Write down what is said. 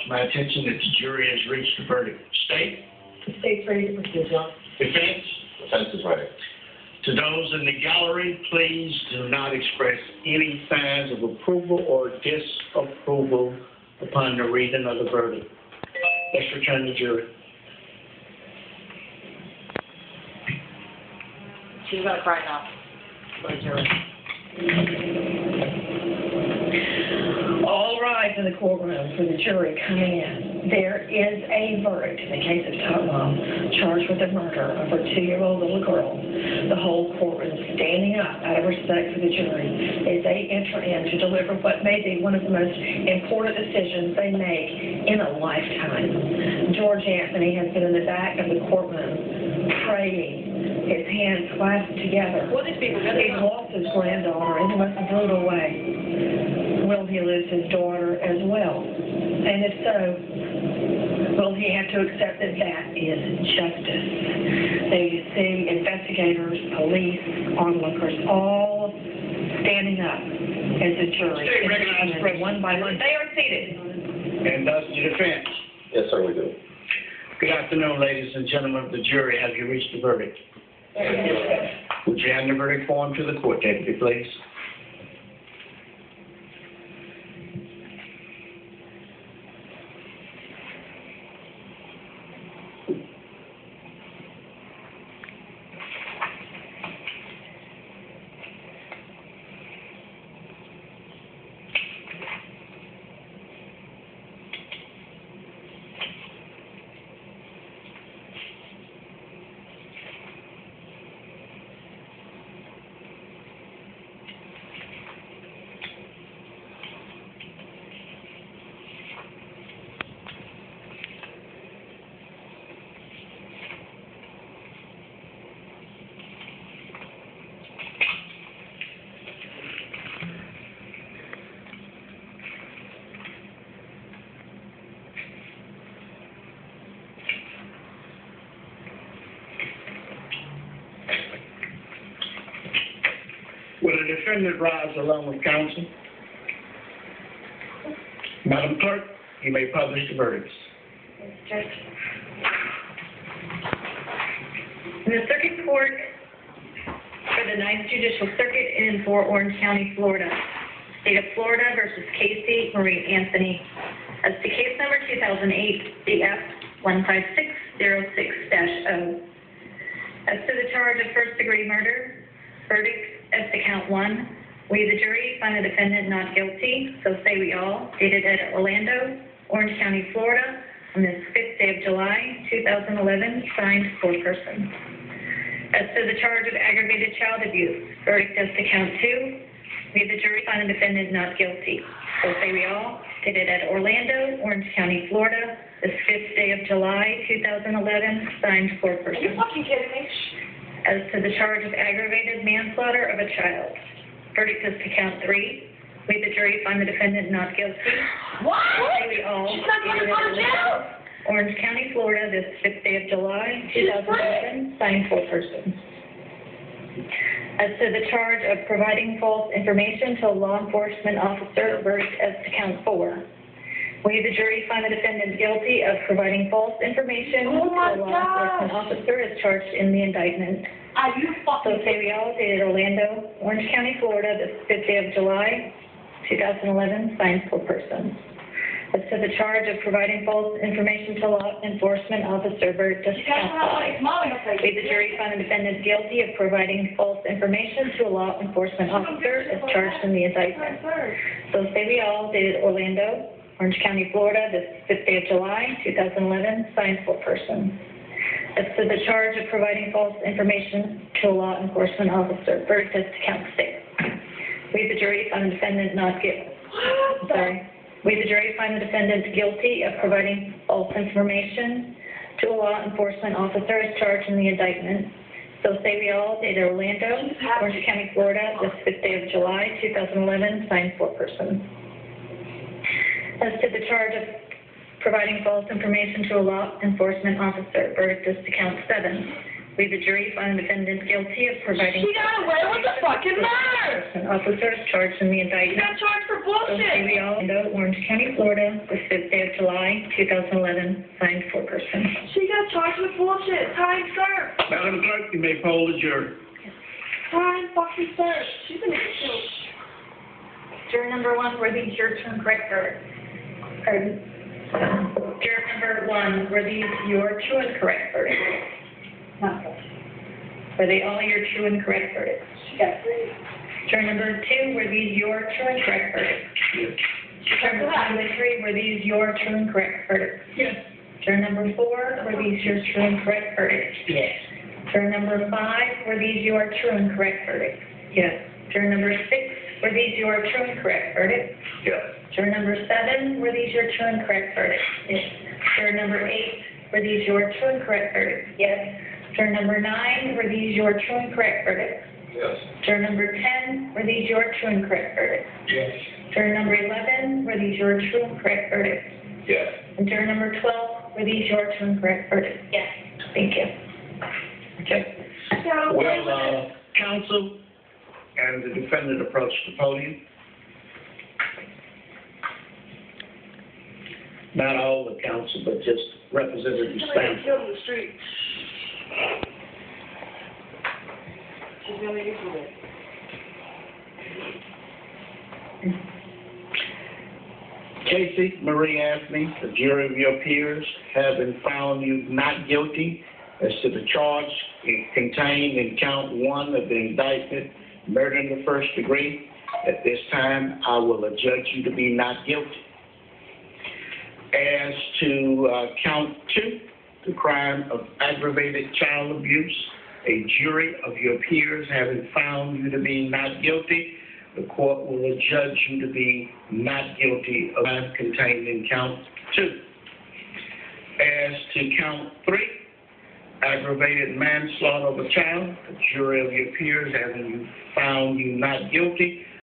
to my attention that the jury has reached a verdict. State? The state's ready to proceed, John. Defense? Defense is ready. To those in the gallery, please do not express any signs of approval or disapproval upon the reading of the verdict. Let's return to jury. She's going to cry now. My jury. All rise in the courtroom for the jury coming in. There is a verdict in the case of Tot Mom, charged with the murder of her 2-year-old little girl. The whole courtroom standing up out of respect for the jury as they enter in to deliver what may be one of the most important decisions they make in a lifetime. George Anthony has been in the back of the courtroom praying, his hands clasped together. He's lost his granddaughter in the most brutal way. Will he lose his daughter as well? And if so, will he have to accept that that is justice? There you see investigators, police, onlookers, all standing up as a jury. State recognized president. One by one. They are seated. And thus the defense. Yes, sir, we do. Good afternoon, ladies and gentlemen of the jury. Have you reached the verdict? Would you hand the verdict form to the court, deputy, please? Will the defendant rise along with counsel? Madam Clerk, you may publish the verdicts. Judge. In the Circuit Court for the 9th Judicial Circuit in Fort Orange County, Florida, State of Florida versus Casey Marie Anthony. As to case number 2008 BF 15606-0. As to the charge of first-degree murder, verdict as to count 1. We, the jury, find the defendant not guilty, so say we all, dated at Orlando, Orange County, Florida, on this 5th day of July, 2011, signed foreperson. As to the charge of aggravated child abuse, verdict as to count 2. We, the jury, find the defendant not guilty, so say we all, dated at Orlando, Orange County, Florida, this 5th day of July, 2011, signed foreperson. Are you fucking kidding me? As to the charge of aggravated manslaughter of a child, verdict is to count 3. We, the jury, find the defendant not guilty. What? Say we all, She's not going to go to jail. Orange County, Florida, this 5th day of July, 2011, signed foreperson. As to the charge of providing false information to a law enforcement officer, verdict as to count 4. We, the jury, find the defendant guilty of providing false information to a law enforcement officer as charged in the indictment. Are you So fucking say we all, dated Orlando, Orange County, Florida, this 5th day of July, 2011, signed foreperson. As to the charge of providing false information to a law enforcement officer, verdict as to count 5. We, the jury, find the defendant guilty of providing false information to a law enforcement officer as charged in the indictment. So say we all, dated Orlando, Orange County, Florida, this 5th day of July, 2011, signed foreperson. As to the charge of providing false information to a law enforcement officer, verdict as to count 6. We, the jury, find the defendant not guilty. We, the jury, find the defendant guilty of providing false information to a law enforcement officer as charged in the indictment. So say we all, dated Orlando, Orange County, Florida, this 5th day of July, 2011, signed foreperson. As to the charge of providing false information to a law enforcement officer, verdict is to count 7. We, the jury, find the defendant guilty of providing... She got away with the fucking murder! An officer is charged in the She indictment. got charged for Of bullshit! City Hall, Orange County, Florida, the 5th day of July, 2011, signed 4-person. She got charged with bullshit. Time served. Madam Clerk, you may poll the jury. Time fucking served. She's gonna get killed. Juror number 1, were these your true and correct verdicts? Pardon? Juror number 1, were these your true and correct verdicts? Not correct. Were they all your true and correct verdicts? Yes. Juror number 2, were these your true and correct verdicts? Juror number 2 and 3, were these your true and correct verdicts? Yes. Juror number 4, were these your true and correct verdicts? Yes. Juror number 5, were these your true and correct verdicts? Yes. Juror number 6, were these your true and correct verdicts? Yes. Juror number 7, were these your true and correct verdicts? Yes. Juror number 8, were these your true and correct verdicts? Yes. Juror number 9, were these your true and correct verdicts? Yes. Juror number 10, were these your true and correct verdicts? Yes. Juror number 11, were these your true and correct verdicts? Yes. And juror number 12, were these your true and correct verdicts? Yes. Thank you. Okay. So, Well, counsel and the defendant approach the podium. Not all the counsel, but just Representative she's gonna Stanton. get killed in the street. She's gonna get killed. Casey Marie Anthony, the jury of your peers, having found you not guilty as to the charge contained in count 1 of the indictment, murder in the first degree, at this time, I will adjudge you to be not guilty. As to count 2, the crime of aggravated child abuse, a jury of your peers having found you to be not guilty, the court will adjudge you to be not guilty of crime contained in count 2. As to count 3, aggravated manslaughter of a child, the jury of your peers having found you not guilty,